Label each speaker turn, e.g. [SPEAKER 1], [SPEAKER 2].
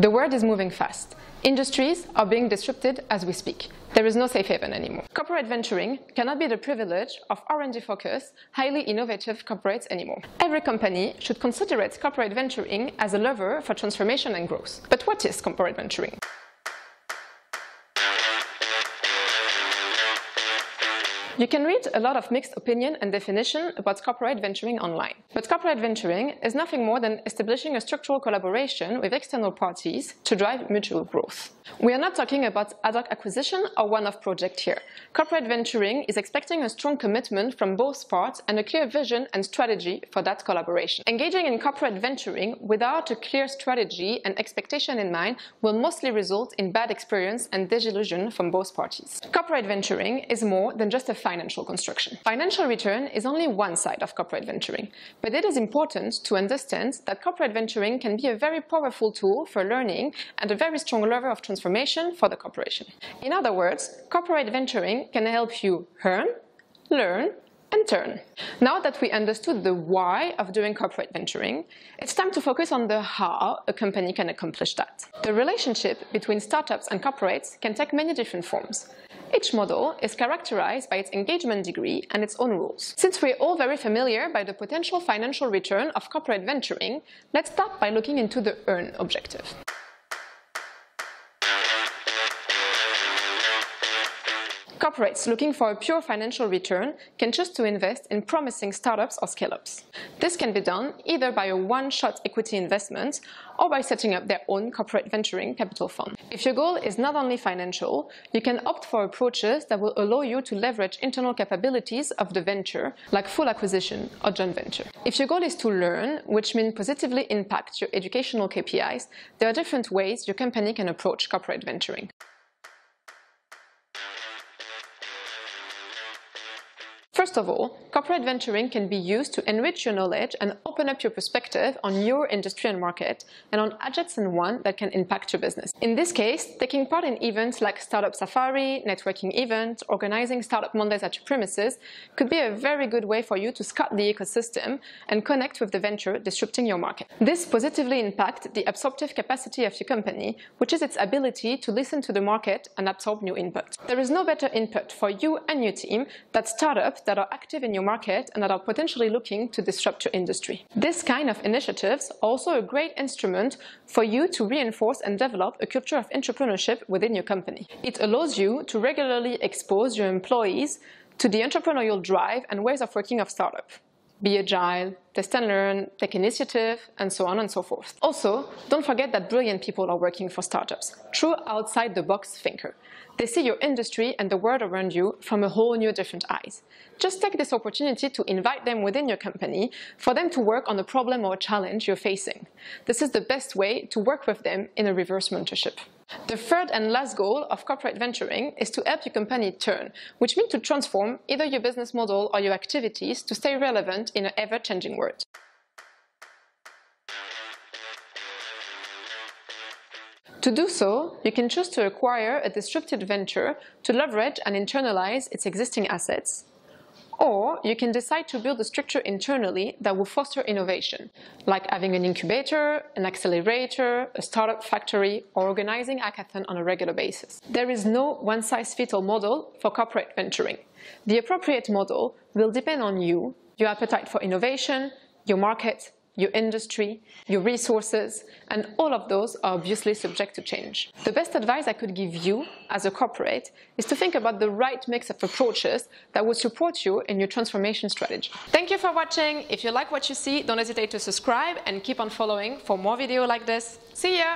[SPEAKER 1] The world is moving fast. Industries are being disrupted as we speak. There is no safe haven anymore. Corporate venturing cannot be the privilege of R&D focused, highly innovative corporates anymore. Every company should consider its corporate venturing as a lever for transformation and growth. But what is corporate venturing? You can read a lot of mixed opinion and definition about corporate venturing online. But corporate venturing is nothing more than establishing a structural collaboration with external parties to drive mutual growth. We are not talking about ad hoc acquisition or one-off project here. Corporate venturing is expecting a strong commitment from both parts and a clear vision and strategy for that collaboration. Engaging in corporate venturing without a clear strategy and expectation in mind will mostly result in bad experience and disillusion from both parties. Corporate venturing is more than just a financial construction. Financial return is only one side of corporate venturing, but it is important to understand that corporate venturing can be a very powerful tool for learning and a very strong lever of transformation for the corporation. In other words, corporate venturing can help you earn, learn, and turn. Now that we understood the why of doing corporate venturing, it's time to focus on the how a company can accomplish that. The relationship between startups and corporates can take many different forms. Each model is characterized by its engagement degree and its own rules. Since we're all very familiar by the potential financial return of corporate venturing, let's start by looking into the earn objective. Corporates looking for a pure financial return can choose to invest in promising startups or scale-ups. This can be done either by a one-shot equity investment or by setting up their own corporate venturing capital fund. If your goal is not only financial, you can opt for approaches that will allow you to leverage internal capabilities of the venture, like full acquisition or joint venture. If your goal is to learn, which means positively impact your educational KPIs, there are different ways your company can approach corporate venturing. First of all, corporate venturing can be used to enrich your knowledge and open up your perspective on your industry and market and on adjacent one that can impact your business. In this case, taking part in events like Startup Safari, networking events, organizing Startup Mondays at your premises could be a very good way for you to scout the ecosystem and connect with the venture disrupting your market. This positively impacts the absorptive capacity of your company, which is its ability to listen to the market and absorb new input. There is no better input for you and your team than startups that are active in your market and that are potentially looking to disrupt your industry. This kind of initiatives are also a great instrument for you to reinforce and develop a culture of entrepreneurship within your company. It allows you to regularly expose your employees to the entrepreneurial drive and ways of working of startup. Be agile, test and learn, take initiative, and so on and so forth. Also, don't forget that brilliant people are working for startups, true outside-the-box thinker. They see your industry and the world around you from a whole new different eyes. Just take this opportunity to invite them within your company for them to work on a problem or a challenge you're facing. This is the best way to work with them in a reverse mentorship. The third and last goal of corporate venturing is to help your company turn, which means to transform either your business model or your activities to stay relevant in an ever-changing world. To do so, you can choose to acquire a disruptive venture to leverage and internalize its existing assets, or you can decide to build a structure internally that will foster innovation, like having an incubator, an accelerator, a startup factory, or organizing hackathon on a regular basis. There is no one-size-fits-all model for corporate venturing. The appropriate model will depend on you, your appetite for innovation, your market, your industry, your resources, and all of those are obviously subject to change. The best advice I could give you as a corporate is to think about the right mix of approaches that will support you in your transformation strategy. Thank you for watching. If you like what you see, don't hesitate to subscribe and keep on following for more videos like this. See ya!